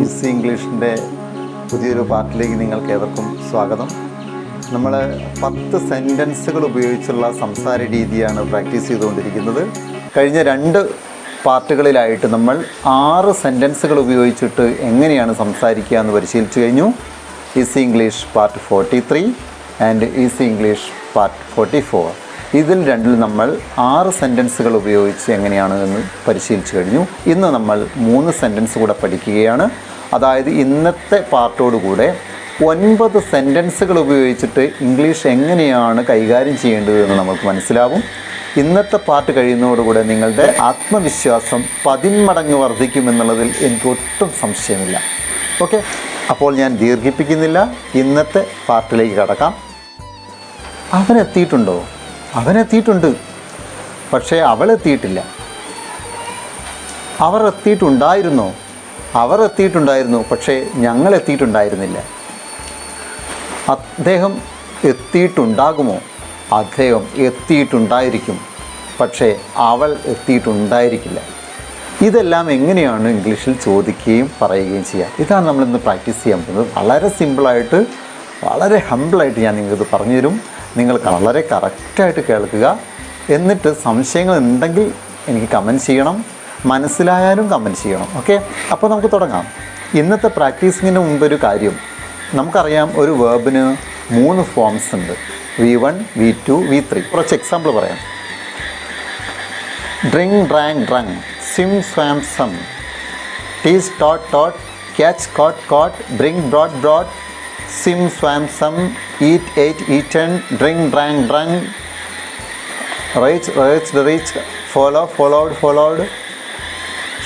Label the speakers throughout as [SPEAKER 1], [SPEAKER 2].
[SPEAKER 1] Easy ഇംഗ്ലീഷിൻ്റെ പുതിയൊരു പാർട്ടിലേക്ക് നിങ്ങൾക്ക് ഏവർക്കും സ്വാഗതം. നമ്മൾ 10 സെൻറ്റൻസുകൾ ഉപയോഗിച്ചുള്ള സംസാര രീതിയാണ് പ്രാക്ടീസ് ചെയ്തുകൊണ്ടിരിക്കുന്നത്. കഴിഞ്ഞ 2 പാർട്ടുകളിലായിട്ട് നമ്മൾ 6 സെൻറ്റൻസുകൾ ഉപയോഗിച്ചിട്ട് എങ്ങനെയാണ് സംസാരിക്കുക എന്ന് പരിശീലിച്ചു കഴിഞ്ഞു. Easy English part 43 and easy English part 44. ഇതിൽ രണ്ടിൽ നമ്മൾ 6 സെൻറ്റൻസുകൾ ഉപയോഗിച്ച് എങ്ങനെയാണ് എന്ന് പരിശീലിച്ചു കഴിഞ്ഞു. ഇന്ന് നമ്മൾ 3 സെൻറ്റൻസ് കൂടെ പഠിക്കുകയാണ്. അതായത് ഇന്നത്തെ പാർട്ടോടുകൂടെ 9 സെൻറ്റൻസുകൾ ഉപയോഗിച്ചിട്ട് ഇംഗ്ലീഷ് എങ്ങനെയാണ് കൈകാര്യം ചെയ്യേണ്ടത് എന്ന് നമുക്ക് മനസ്സിലാവും. ഇന്നത്തെ പാർട്ട് കഴിയുന്നതോടുകൂടെ നിങ്ങളുടെ ആത്മവിശ്വാസം 10 മടങ്ങ് വർദ്ധിക്കുമെന്നുള്ളതിൽ എനിക്ക് ഒട്ടും സംശയമില്ല. ഓക്കെ, അപ്പോൾ ഞാൻ ദീർഘിപ്പിക്കുന്നില്ല. ഇന്നത്തെ പാർട്ടിലേക്ക് കടക്കാം. അവനെത്തിയിട്ടുണ്ടോ? അവനെത്തിയിട്ടുണ്ട്, പക്ഷേ അവളെത്തിയിട്ടില്ല. അവർ എത്തിയിട്ടുണ്ടായിരുന്നോ? അവർ എത്തിയിട്ടുണ്ടായിരുന്നു, പക്ഷേ ഞങ്ങൾ എത്തിയിട്ടുണ്ടായിരുന്നില്ല. അദ്ദേഹം എത്തിയിട്ടുണ്ടാകുമോ? അദ്ദേഹം എത്തിയിട്ടുണ്ടായിരിക്കും, പക്ഷേ അവൾ എത്തിയിട്ടുണ്ടായിരിക്കില്ല. ഇതെല്ലാം എങ്ങനെയാണ് ഇംഗ്ലീഷിൽ ചോദിക്കുകയും പറയുകയും ചെയ്യുക? ഇതാണ് നമ്മളിന്ന് പ്രാക്ടീസ് ചെയ്യാൻ പോകുന്നത്. വളരെ സിമ്പിളായിട്ട്, വളരെ ഹമ്പിളായിട്ട് ഞാൻ നിങ്ങൾക്കിത് പറഞ്ഞു തരും. നിങ്ങൾ വളരെ കറക്റ്റായിട്ട് കേൾക്കുക. എന്നിട്ട് സംശയങ്ങൾ ഉണ്ടെങ്കിൽ എനിക്ക് കമൻറ്റ് ചെയ്യണം. മനസ്സിലായാലും കമൻറ്റ് ചെയ്യണം. ഓക്കെ, അപ്പോൾ നമുക്ക് തുടങ്ങാം. ഇന്നത്തെ പ്രാക്ടീസിങ്ങിന് മുമ്പൊരു കാര്യം നമുക്കറിയാം. ഒരു വേർബിന് 3 ഫോംസ് ഉണ്ട്. V1, V2, V3. കുറച്ച് എക്സാമ്പിൾ പറയാം. Drink, drank, drunk. Swim, swam, swum. Teach, taught, taught. Catch, caught, caught. Bring, brought, brought. Swim, swam, swum. Eat, ate, eaten. Drink, drank, drunk. Reach, reached, reached. Follow, followed, followed.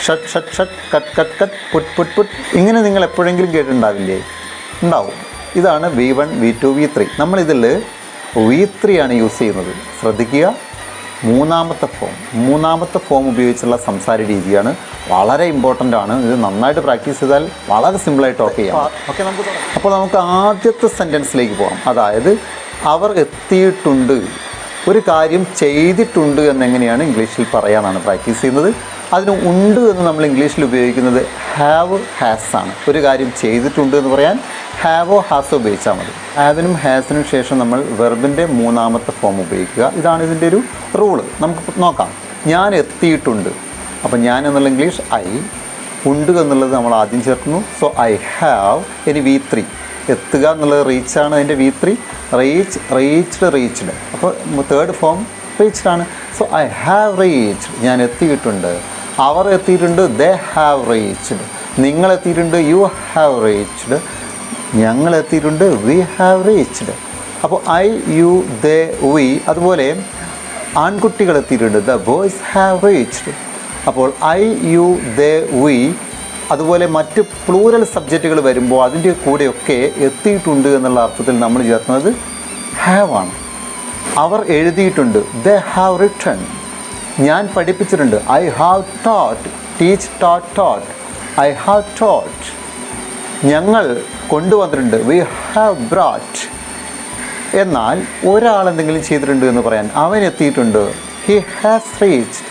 [SPEAKER 1] Shut, shut, shut. Cut, cut, cut. Put, put, put. ഇങ്ങനെ നിങ്ങൾ എപ്പോഴെങ്കിലും കേട്ടിട്ടുണ്ടാവില്ലേ? ഉണ്ടാവും. ഇതാണ് V1, V2, V3. നമ്മളിതിൽ V3 ആണ് use ചെയ്യുന്നത്. ശ്രദ്ധിക്കുക. മൂന്നാമത്തെ ഫോം ഉപയോഗിച്ചുള്ള സംസാര രീതിയാണ്. വളരെ ഇമ്പോർട്ടൻ്റ് ആണ്. ഇത് നന്നായിട്ട് പ്രാക്ടീസ് ചെയ്താൽ വളരെ സിമ്പിളായിട്ട് ടോക്ക് ചെയ്യാം. ഓക്കെ, അപ്പോൾ നമുക്ക് ആദ്യത്തെ സെൻറ്റൻസിലേക്ക് പോകാം. അതായത് അവർ എത്തിയിട്ടുണ്ട്, ഒരു കാര്യം ചെയ്തിട്ടുണ്ട് എന്നെങ്ങനെയാണ് ഇംഗ്ലീഷിൽ പറയാനാണ് പ്രാക്ടീസ് ചെയ്യുന്നത്. അതിന് ഉണ്ട് എന്ന് നമ്മൾ ഇംഗ്ലീഷിൽ ഉപയോഗിക്കുന്നത് ഹാവ്, ഹാസ് ആണ്. ഒരു കാര്യം ചെയ്തിട്ടുണ്ട് എന്ന് പറയാൻ ഹാവോ ഹാസോ ഉപയോഗിച്ചാൽ മതി. ഹാവിനും ഹാസിനും ശേഷം നമ്മൾ വെർബിൻ്റെ 3ാമത്തെ ഫോം ഉപയോഗിക്കുക. ഇതാണ് ഇതിൻ്റെ ഒരു റൂള്. നമുക്ക് നോക്കാം. ഞാൻ എത്തിയിട്ടുണ്ട്. അപ്പോൾ ഞാൻ എന്നുള്ള ഇംഗ്ലീഷ് ഐ, ഉണ്ട് എന്നുള്ളത് നമ്മൾ ആദ്യം ചേർക്കുന്നു. So I have. ഇനി V3 എത്തുക എന്നുള്ളത് റീച്ചാണ്. അതിൻ്റെ V3 റീച്ച്, റീച്ച്ഡ്, റീച്ച്ഡ്. അപ്പോൾ 3rd ഫോം റീച്ച്ഡ് ആണ്. So I have reached. ഞാൻ എത്തിയിട്ടുണ്ട്. അവർ എത്തിയിട്ടുണ്ട്. They have reached. നിങ്ങൾ എത്തിയിട്ടുണ്ട്. You have reached. ഞങ്ങൾ എത്തിയിട്ടുണ്ട്. We have reached. അപ്പോൾ ഐ, യു, ദേ, വി. അതുപോലെ ആൺകുട്ടികൾ എത്തിയിട്ടുണ്ട്. The boys have reached. അപ്പോൾ ഐ, യു, ദേ, വി. അതുപോലെ മറ്റ് പ്ലൂരൽ സബ്ജക്റ്റുകൾ വരുമ്പോൾ അതിൻ്റെ കൂടെയൊക്കെ എത്തിയിട്ടുണ്ട് എന്നുള്ള അർത്ഥത്തിൽ നമ്മൾ ചേർക്കുന്നത് ഹാവ് ആണ്. അവർ എഴുതിയിട്ടുണ്ട്. They have written. ഞാൻ പഠിപ്പിച്ചിട്ടുണ്ട്. I have taught. Teach, taught, taught. I have taught. ഞങ്ങൾ കൊണ്ടുവന്നിട്ടുണ്ട്. We have brought. എന്നാൽ ഒരാൾ എന്തെങ്കിലും ചെയ്തിട്ടുണ്ട് എന്ന് പറയാൻ അവൻ എത്തിയിട്ടുണ്ട്. He has reached.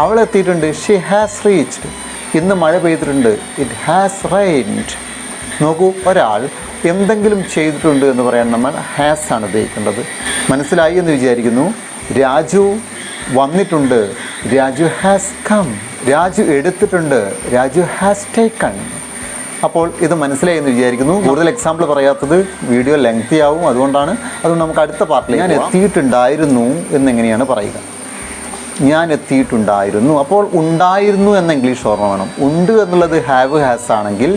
[SPEAKER 1] അവൾ എത്തിയിട്ടുണ്ട്. She has reached. ഇന്ന് മഴ പെയ്തിട്ടുണ്ട്. It has rained. നോക്കൂ, ഒരാൾ എന്തെങ്കിലും ചെയ്തിട്ടുണ്ട് എന്ന് പറയാൻ നമ്മൾ ഹാസ് ആണ് ഉപയോഗിക്കേണ്ടത്. മനസ്സിലായി എന്ന് വിചാരിക്കുന്നു. രാജു വന്നിട്ടുണ്ട്. Raju has come. രാജു എടുത്തിട്ടുണ്ട്. Raju has taken. അപ്പോൾ ഇത് മനസ്സിലായി എന്ന് വിചാരിക്കുന്നു. കൂടുതൽ എക്സാമ്പിൾ പറയാത്തത് വീഡിയോ ലെങ്തി ആവും. അതുകൊണ്ട് നമുക്ക് അടുത്ത പാർട്ടിൽ ഞാൻ എത്തിയിട്ടുണ്ടായിരുന്നു എന്നെങ്ങനെയാണ് പറയുക. ഞാൻ എത്തിയിട്ടുണ്ടായിരുന്നു. അപ്പോൾ ഉണ്ടായിരുന്നു എന്ന ഇംഗ്ലീഷ് ഓർമ്മ വേണം. ഉണ്ട് എന്നുള്ളത് ഹാവ്, ഹാസ് ആണെങ്കിൽ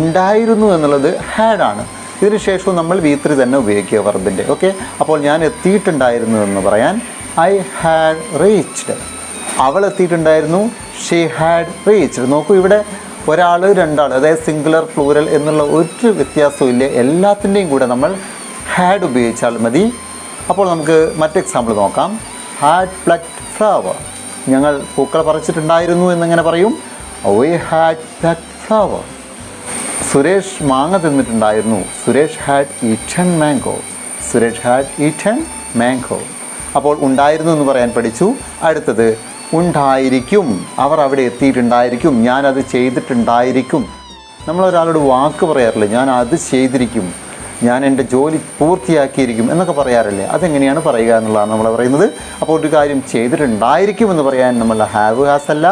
[SPEAKER 1] ഉണ്ടായിരുന്നു എന്നുള്ളത് ഹാഡ് ആണ്. ഇതിന് ശേഷവും നമ്മൾ V3 തന്നെ ഉപയോഗിക്കുക വെർബിൻ്റെ. ഓക്കെ, അപ്പോൾ ഞാൻ എത്തിയിട്ടുണ്ടായിരുന്നു എന്ന് പറയാൻ ഐ ഹാഡ് റീച്ച്ഡ്. അവൾ എത്തിയിട്ടുണ്ടായിരുന്നു. She had reached. നോക്കൂ, ഇവിടെ ഒരാൾ, രണ്ടാൾ, അതായത് സിംഗുലർ, പ്ലൂരൽ എന്നുള്ള ഒരു വ്യത്യാസവും ഇല്ല. എല്ലാത്തിൻ്റെയും കൂടെ നമ്മൾ ഹാഡ് ഉപയോഗിച്ചാൽ മതി. അപ്പോൾ നമുക്ക് മറ്റ് എക്സാമ്പിൾ നോക്കാം. Had plucked flower. ഞങ്ങൾ പൂക്കൾ പറിച്ചിട്ടുണ്ടായിരുന്നു എന്നെങ്ങനെ പറയും? We had plucked flower. Suresh മാങ്ങ തിന്നിട്ടുണ്ടായിരുന്നു. Suresh had eaten mango. Suresh had eaten mango. അപ്പോൾ ഉണ്ടായിരുന്നു എന്ന് പറയാൻ പഠിച്ചു. അടുത്തത് ഉണ്ടായിരിക്കും. അവർ അവിടെ എത്തിയിട്ടുണ്ടായിരിക്കും. ഞാനത് ചെയ്തിട്ടുണ്ടായിരിക്കും. നമ്മളൊരാളോട് വാക്ക് പറയാറില്ലേ, ഞാൻ അത് ചെയ്തിരിക്കും, ഞാൻ എൻ്റെ ജോലി പൂർത്തിയാക്കിയിരിക്കും എന്നൊക്കെ പറയാറില്ലേ? അതെങ്ങനെയാണ് പറയുക എന്നുള്ളതാണ് നമ്മൾ പറയുന്നത്. അപ്പോൾ ഒരു കാര്യം ചെയ്തിട്ടുണ്ടായിരിക്കും എന്ന് പറയാൻ നമ്മൾ ഹാവ് ഹാസ് അല്ല,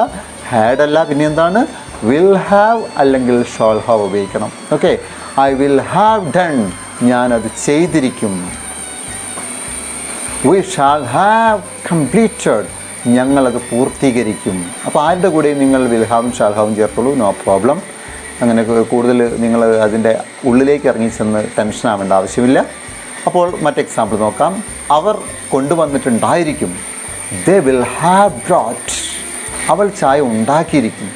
[SPEAKER 1] ഹാഡ് അല്ല, പിന്നെ എന്താണ്, വിൽ ഹാവ് അല്ലെങ്കിൽ ഷോൾ ഹാവ് ഉപയോഗിക്കണം. Okay, I will have done, ഞാനത് ചെയ്തിരിക്കും. വി ഷാൾ ഹാവ് കംപ്ലീറ്റഡ്, ഞങ്ങളത് പൂർത്തീകരിക്കും. അപ്പോൾ ആരുടെ കൂടെയും നിങ്ങൾ വിൽ ഹാവും ഷാൾ ഹാവും ചേർത്തോളൂ, നോ പ്രോബ്ലം. അങ്ങനെ കൂടുതൽ നിങ്ങൾ അതിൻ്റെ ഉള്ളിലേക്ക് ഇറങ്ങി ചെന്ന് ടെൻഷൻ ആവേണ്ട ആവശ്യമില്ല. അപ്പോൾ മറ്റ് എക്സാമ്പിൾ നോക്കാം. അവർ കൊണ്ടുവന്നിട്ടുണ്ടായിരിക്കും, ദേ വിൽ ഹാവ് ബ്രോട്ട്, അവൾ ചായ ഉണ്ടാക്കിയിരിക്കും.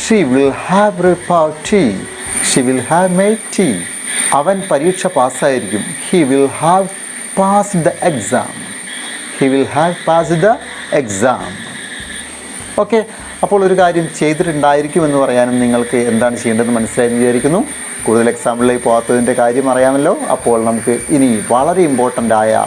[SPEAKER 1] She will have prepared tea, she will have made tea. അവൻ പരീക്ഷ പാസ്സായിരിക്കും, he will have passed the exam, he will have passed the exam. Okay, അപ്പോൾ ഒരു കാര്യം ചെയ്തിട്ടുണ്ടായിരിക്കും എന്ന് പറയാനും നിങ്ങൾക്ക് എന്താണ് ചെയ്യേണ്ടതെന്ന് മനസ്സിലായെന്ന് വിചാരിക്കുന്നു. കൂടുതൽ എക്സാമ്പിളിലേക്ക് പോകാത്തതിൻ്റെ കാര്യം അറിയാമല്ലോ. അപ്പോൾ നമുക്ക് ഇനി വളരെ ഇമ്പോർട്ടൻ്റ് ആയ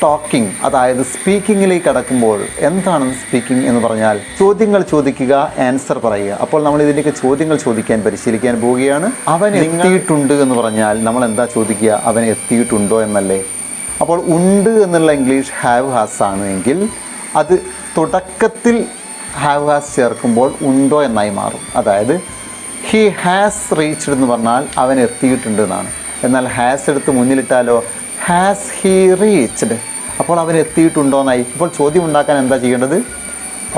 [SPEAKER 1] ടോക്കിംഗ്, അതായത് സ്പീക്കിങ്ങിലേക്ക് കടക്കുമ്പോൾ എന്താണ് സ്പീക്കിംഗ് എന്ന് പറഞ്ഞാൽ ചോദ്യങ്ങൾ ചോദിക്കുക, ആൻസർ പറയുക. അപ്പോൾ നമ്മൾ ഇതിൻ്റെയൊക്കെ ചോദ്യങ്ങൾ ചോദിക്കാൻ പരിശീലിക്കാൻ പോവുകയാണ്. അവൻ എത്തിയിട്ടുണ്ട് എന്ന് പറഞ്ഞാൽ നമ്മൾ എന്താ ചോദിക്കുക, അവൻ എത്തിയിട്ടുണ്ടോ എന്നല്ലേ? അപ്പോൾ ഉണ്ട് എന്നുള്ള ഇംഗ്ലീഷ് ഹാവ് ഹാസ് ആണ് എങ്കിൽ അത് തുടക്കത്തിൽ ഹാവ് ഹാസ് ചേർക്കുമ്പോൾ ഉണ്ടോ എന്നായി മാറും. അതായത് ഹി ഹാസ് റീച്ച്ഡ് എന്ന് പറഞ്ഞാൽ അവൻ എത്തിയിട്ടുണ്ട് എന്നാണ്. എന്നാൽ ഹാസ് എടുത്ത് മുന്നിലിട്ടാലോ, ഹാസ് ഹി റീച്ച്ഡ്, അപ്പോൾ അവൻ എത്തിയിട്ടുണ്ടോ എന്നായി. ഇപ്പോൾ ചോദ്യം ഉണ്ടാക്കാൻ എന്താ ചെയ്യേണ്ടത്,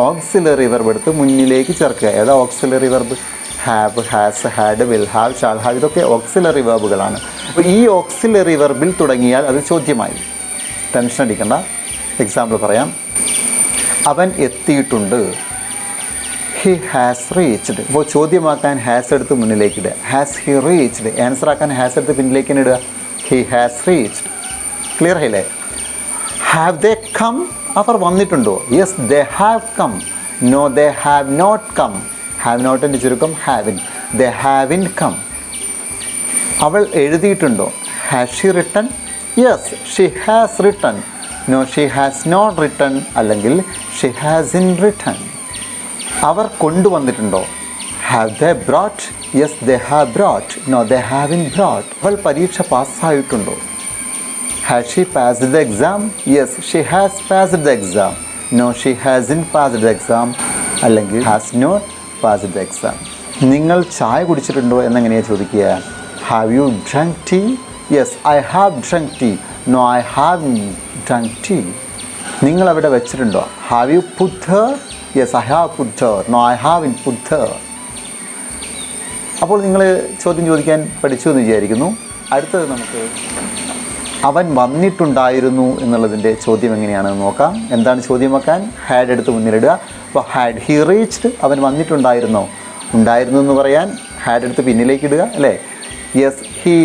[SPEAKER 1] ഓക്സിലറി വെർബ് എടുത്ത് മുന്നിലേക്ക് ചേർക്കുക. ഏതാ auxiliary verb? Have, has, had, will have, shall have, ഇതൊക്കെ ഓക്സിലറി വെർബുകളാണ്. അപ്പോൾ ഈ ഓക്സിലറി വെർബിൽ തുടങ്ങിയാൽ അത് ചോദ്യമായി. ടെൻഷൻ അടിക്കണ്ട. എക്സാമ്പിൾ പറയാം. അവൻ എത്തിയിട്ടുണ്ട്, ഹി ഹാസ് റീച്ച്ഡ്. ഇപ്പോൾ ചോദ്യമാക്കാൻ ഹാസ് എടുത്ത് മുന്നിലേക്ക് ഇടുക, ഹാസ് ഹി റീച്ച്ഡ്. ആൻസർ ആക്കാൻ ഹാസ് എടുത്ത് പിന്നിലേക്ക് തന്നെ ഇടുക, ഹി ഹാസ് റീച്ച്ഡ്. ക്ലിയർ ആയില്ലേ? ഹാവ് ദേ കം, അവർ വന്നിട്ടുണ്ടോ? Yes, they have come. No, they have not come. Have നോട്ടിൻ്റെ ചുരുക്കം ഹാവിൻ. They haven't come. അവൾ എഴുതിയിട്ടുണ്ടോ? Has she written? Yes, she has written. No, she has not written, അല്ലെങ്കിൽ she hasn't written. അവർ കൊണ്ടുവന്നിട്ടുണ്ടോ? Have they brought? Yes, they have brought. No, they haven't brought. അവൾ പരീക്ഷ പാസ്സായിട്ടുണ്ടോ? Has she passed the exam? Yes, she has passed the exam. No, she hasn't passed the exam, അല്ലെങ്കിൽ has not passed the exam. നിങ്ങൾ ചായ കുടിച്ചിട്ടുണ്ടോ എന്നെങ്ങനെയാണ് ചോദിക്കുക? Have you drunk tea? Yes, I have drunk tea. No, I have drunk tea. നിങ്ങൾ അവിടെ വെച്ചിട്ടുണ്ടോ? Have you put her? Yes, I have put her. No, I haven't put her. അപ്പോൾ നിങ്ങൾ ചോദ്യം ചോദിക്കാൻ പഠിച്ചു എന്ന് വിചാരിക്കുന്നു. അടുത്തത് നമുക്ക് അവൻ വന്നിട്ടുണ്ടായിരുന്നു എന്നുള്ളതിൻ്റെ ചോദ്യം എങ്ങനെയാണെന്ന് നോക്കാം. എന്താണ് ചോദ്യം വെക്കാൻ? ഹാഡ് എടുത്ത് മുന്നിലിടുക. അപ്പോൾ ഹാഡ് ഹി റീച്ച്ഡ്, അവൻ വന്നിട്ടുണ്ടായിരുന്നോ? ഉണ്ടായിരുന്നു എന്ന് പറയാൻ ഹാഡ് എടുത്ത് പിന്നിലേക്ക് ഇടുക അല്ലേ? Yes, he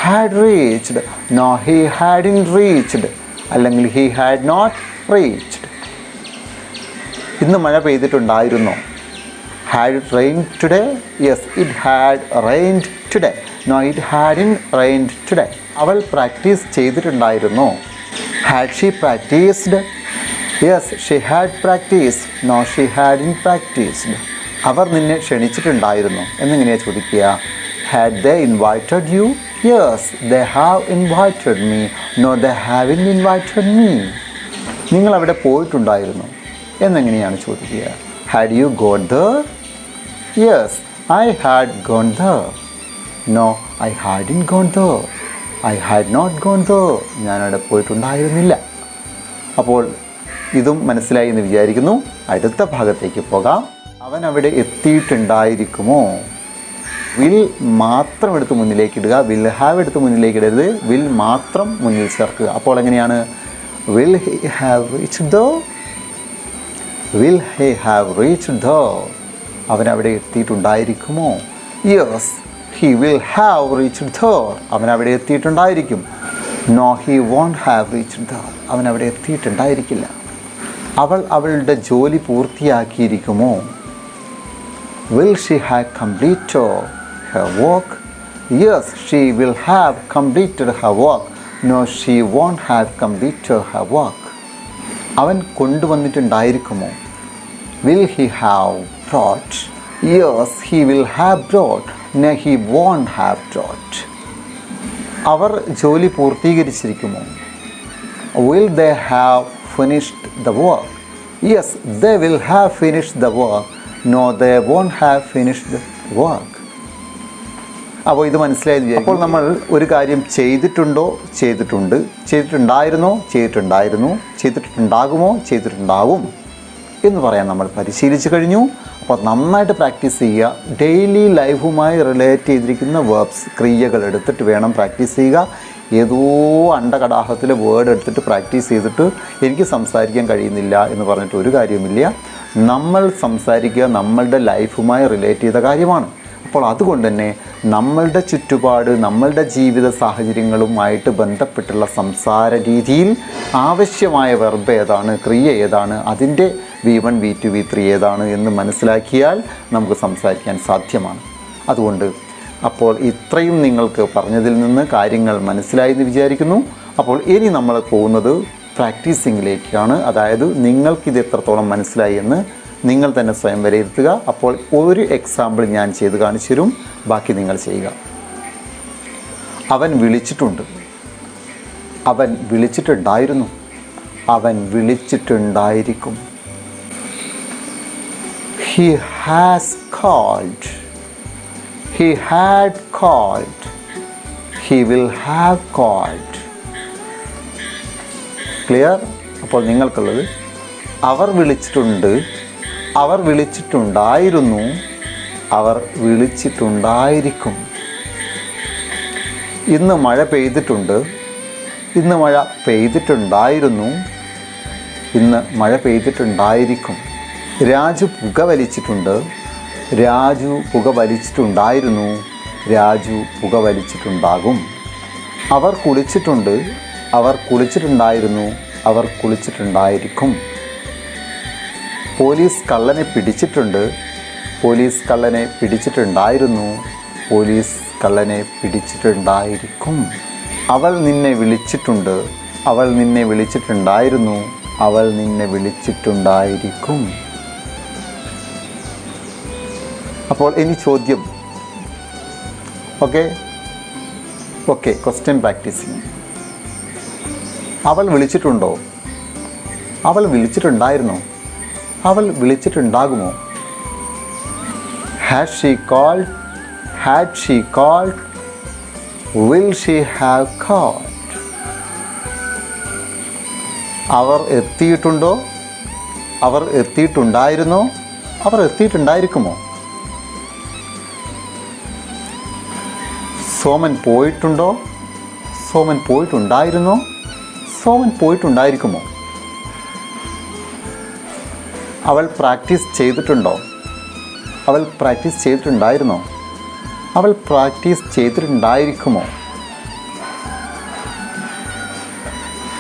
[SPEAKER 1] had reached. No, he hadn't reached, അല്ലെങ്കിൽ ഹി ഹാഡ് നോട്ട് റീച്ച്ഡ്. ഇന്ന് മഴ പെയ്തിട്ടുണ്ടായിരുന്നോ? Had it rained today? Yes, it had rained today. No, it hadn't rained today. അവൾ പ്രാക്ടീസ് ചെയ്തിട്ടുണ്ടായിരുന്നോ? Had she practised? Yes, she had practised. No, she hadn't practised. അവർ നിന്നെ ക്ഷണിച്ചിട്ടുണ്ടായിരുന്നോ എന്നെങ്ങനെയാണ് ചോദിക്കുക? Had they invited you? Yes, they have invited me. No, they haven't invited me. നിങ്ങൾ അവിടെ പോയിട്ടുണ്ടായിരുന്നോ എന്നെങ്ങനെയാണ് ചോദിക്കുക? Had you gone there? Yes, I had gone there. No, I had in gone there. I had not gone there. ഞാനവിടെ പോയിട്ടുണ്ടായിരുന്നില്ല. അപ്പോൾ ഇതും മനസ്സിലായി എന്ന് വിചാരിക്കുന്നു. അടുത്ത ഭാഗത്തേക്ക് പോകാം. അവൻ അവിടെ എത്തിയിട്ടുണ്ടായിരിക്കുമോ? വിൽ മാത്രം എടുത്ത് മുന്നിലേക്ക് ഇടുക, വിൽ ഹാവ് എടുത്ത് മുന്നിലേക്ക് ഇടരുത്. വിൽ മാത്രം മുന്നിൽ ചേർക്കുക. അപ്പോൾ എങ്ങനെയാണ്? Will he have reached the? Will he have reached the? അവൻ അവിടെ എത്തിയിട്ടുണ്ടായിരിക്കുമോ? Yes, he will have reached the. അവൻ അവിടെ എത്തിയിട്ടുണ്ടായിരിക്കും. No, he won't have reached the. അവൻ അവിടെ എത്തിയിട്ടുണ്ടായിരിക്കില്ല. അവൾ അവളുടെ ജോലി പൂർത്തിയാക്കിയിരിക്കുമോ? Will she have completed her work? Yes, she will have completed her work. No, she won't have completed her work. അവൻ കൊണ്ടുവന്നിട്ടുണ്ടായിരിക്കുമോ? Will he have brought? Yes, he will have brought. No, he won't have brought. അവർ ജോലി പൂർത്തീകരിച്ചിരിക്കുമോ? Will they have finished the work? Yes, they will have finished the work. No, they won't have finished the work. അപ്പോൾ ഇത് മനസ്സിലായി. അപ്പോൾ നമ്മൾ ഒരു കാര്യം ചെയ്തിട്ടുണ്ടോ? ചെയ്തിട്ടുണ്ട്. ചെയ്തിട്ടുണ്ടായിരുന്നോ? ചെയ്തിട്ടുണ്ടായിരുന്നു. ചെയ്തിട്ടുണ്ടാകുമോ? ചെയ്തിട്ടുണ്ടാകും എന്ന് പറയാൻ നമ്മൾ പരിശീലിച്ച് കഴിഞ്ഞു. അപ്പോൾ നന്നായിട്ട് പ്രാക്ടീസ് ചെയ്യുക. ഡെയിലി ലൈഫുമായി റിലേറ്റ് ചെയ്തിരിക്കുന്ന വേർബ്സ്, ക്രിയകൾ എടുത്തിട്ട് വേണം പ്രാക്ടീസ് ചെയ്യുക. ഏതോ അണ്ടകടാഹത്തിലെ വേർഡ് എടുത്തിട്ട് പ്രാക്ടീസ് ചെയ്തിട്ട് എനിക്ക് സംസാരിക്കാൻ കഴിയുന്നില്ല എന്ന് പറഞ്ഞിട്ട് ഒരു കാര്യവുമില്ല. നമ്മൾ സംസാരിക്കുക നമ്മളുടെ ലൈഫുമായി റിലേറ്റ് ചെയ്ത കാര്യമാണ്. അപ്പോൾ അതുകൊണ്ട് തന്നെ നമ്മളുടെ ചുറ്റുപാട്, നമ്മളുടെ ജീവിത സാഹചര്യങ്ങളുമായിട്ട് ബന്ധപ്പെട്ടുള്ള സംസാര രീതിയിൽ ആവശ്യമായ വെർബ് ഏതാണ്, ക്രിയ ഏതാണ്, അതിൻ്റെ V1, V2, V3 ഏതാണ് എന്ന് മനസ്സിലാക്കിയാൽ നമുക്ക് സംസാരിക്കാൻ സാധ്യമാണ്. അതുകൊണ്ട് അപ്പോൾ ഇത്രയും നിങ്ങൾക്ക് പറഞ്ഞതിൽ നിന്ന് കാര്യങ്ങൾ മനസ്സിലായി എന്ന് വിചാരിക്കുന്നു. അപ്പോൾ ഇനി നമ്മൾ പോകുന്നത് പ്രാക്ടീസിങ്ങിലേക്കാണ്. അതായത് നിങ്ങൾക്കിത് എത്രത്തോളം മനസ്സിലായി എന്ന് നിങ്ങൾ തന്നെ സ്വയം വിലയിരുത്തുക. അപ്പോൾ ഒരു എക്സാമ്പിൾ ഞാൻ ചെയ്ത് കാണിച്ചു തരും, ബാക്കി നിങ്ങൾ ചെയ്യുക. അവൻ വിളിച്ചിട്ടുണ്ട്. അവൻ വിളിച്ചിട്ടുണ്ടായിരുന്നു. അവൻ വിളിച്ചിട്ടുണ്ടായിരിക്കും. He has called. He had called. He will have called. Clear? അപ്പോൾ നിങ്ങൾക്കുള്ളത് അവർ വിളിച്ചിട്ടുണ്ട്, അവർ വിളിച്ചിട്ടുണ്ടായിരുന്നു, അവർ വിളിച്ചിട്ടുണ്ടായിരിക്കും. ഇന്ന് മഴ പെയ്തിട്ടുണ്ട്. ഇന്ന് മഴ പെയ്തിട്ടുണ്ടായിരുന്നു. ഇന്ന് മഴ പെയ്തിട്ടുണ്ടായിരിക്കും. രാജു പുക വലിച്ചിട്ടുണ്ട്. രാജു പുക വലിച്ചിട്ടുണ്ടായിരുന്നു. രാജു പുക വലിച്ചിട്ടുണ്ടാകും. അവർ കുളിച്ചിട്ടുണ്ട്. അവർ കുളിച്ചിട്ടുണ്ടായിരുന്നു. അവർ കുളിച്ചിട്ടുണ്ടായിരിക്കും. പോലീസ് കള്ളനെ പിടിച്ചിട്ടുണ്ട്. പോലീസ് കള്ളനെ പിടിച്ചിട്ടുണ്ടായിരുന്നു. പോലീസ് കള്ളനെ പിടിച്ചിട്ടുണ്ടായിരിക്കും. അവൾ നിന്നെ വിളിച്ചിട്ടുണ്ട്. അവൾ നിന്നെ വിളിച്ചിട്ടുണ്ടായിരുന്നു. അവൾ നിന്നെ വിളിച്ചിട്ടുണ്ടായിരിക്കും. അപ്പോൾ ഇനി ചോദ്യം. Okay, question practising. അവൾ വിളിച്ചിട്ടുണ്ടോ? അവൾ വിളിച്ചിട്ടുണ്ടായിരുന്നോ? അവൾ വിളിച്ചിട്ടുണ്ടാകുമോ? Has she called? Had she called? Will she have called? അവർ എത്തിയിട്ടുണ്ടോ? അവർ എത്തിയിട്ടുണ്ടായിരുന്നോ? അവർ എത്തിയിട്ടുണ്ടായിരിക്കുമോ? സോമൻ പോയിട്ടുണ്ടോ? സോമൻ പോയിട്ടുണ്ടായിരുന്നോ? സോമൻ പോയിട്ടുണ്ടായിരിക്കുമോ? അവൾ പ്രാക്ടീസ് ചെയ്തിട്ടുണ്ടോ? അവൾ പ്രാക്ടീസ് ചെയ്തിട്ടുണ്ടായിരുന്നോ? അവൾ പ്രാക്ടീസ് ചെയ്തിട്ടുണ്ടായിരിക്കുമോ?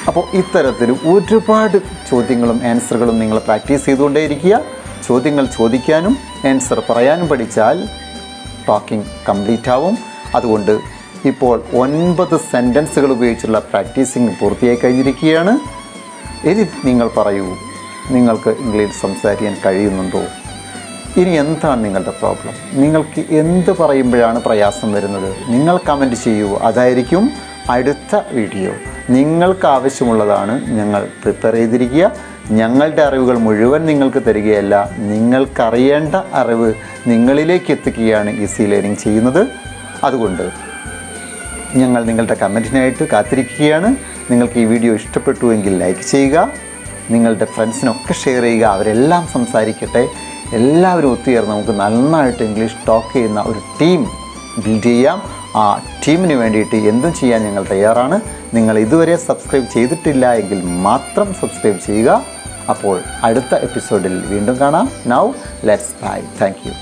[SPEAKER 1] അപ്പോൾ ഇത്തരത്തിൽ ഒരുപാട് ചോദ്യങ്ങളും ആൻസറുകളും നിങ്ങൾ പ്രാക്ടീസ് ചെയ്തുകൊണ്ടേയിരിക്കുക. ചോദ്യങ്ങൾ ചോദിക്കാനും ആൻസർ പറയാനും പഠിച്ചാൽ ടോക്കിംഗ് കംപ്ലീറ്റ് ആവും. അതുകൊണ്ട് ഇപ്പോൾ 9 സെൻറ്റൻസുകൾ ഉപയോഗിച്ചുള്ള പ്രാക്ടീസിങ് പൂർത്തിയായി കഴിഞ്ഞിരിക്കുകയാണ്. ഇനി നിങ്ങൾ പറയൂ, നിങ്ങൾക്ക് ഇംഗ്ലീഷ് സംസാരിക്കാൻ കഴിയുന്നുണ്ടോ? ഇനി എന്താണ് നിങ്ങളുടെ പ്രോബ്ലം? നിങ്ങൾക്ക് എന്ത് പറയുമ്പോഴാണ് പ്രയാസം വരുന്നത്? നിങ്ങൾ കമൻറ്റ് ചെയ്യൂ. അതായിരിക്കും അടുത്ത വീഡിയോ. നിങ്ങൾക്ക് ആവശ്യമുള്ളതാണ് ഞങ്ങൾ പ്രിപ്പയർ ചെയ്തിരിക്കുക. ഞങ്ങളുടെ അറിവുകൾ മുഴുവൻ നിങ്ങൾക്ക് തരികയല്ല, നിങ്ങൾക്കറിയേണ്ട അറിവ് നിങ്ങളിലേക്ക് എത്തിക്കുകയാണ് ഈസി ലേണിംഗ് ചെയ്യുന്നത്. അതുകൊണ്ട് ഞങ്ങൾ നിങ്ങളുടെ കമൻറ്റിനായിട്ട് കാത്തിരിക്കുകയാണ്. നിങ്ങൾക്ക് ഈ വീഡിയോ ഇഷ്ടപ്പെട്ടുവെങ്കിൽ ലൈക്ക് ചെയ്യുക, നിങ്ങളുടെ ഫ്രണ്ട്സിനൊക്കെ ഷെയർ ചെയ്യുക. അവരെല്ലാം സംസാരിക്കട്ടെ. എല്ലാവരും ഒത്തുചേർന്ന് നമുക്ക് നന്നായിട്ട് ഇംഗ്ലീഷ് ടോക്ക് ചെയ്യുന്ന ഒരു ടീം ബിൽഡ് ചെയ്യാം. ആ ടീമിന് വേണ്ടിയിട്ട് എന്തും ചെയ്യാൻ ഞങ്ങൾ തയ്യാറാണ്. നിങ്ങൾ ഇതുവരെ സബ്സ്ക്രൈബ് ചെയ്തിട്ടില്ല എങ്കിൽ മാത്രം സബ്സ്ക്രൈബ് ചെയ്യുക. അപ്പോൾ അടുത്ത എപ്പിസോഡിൽ വീണ്ടും കാണാം. Now let's bye. Thank U.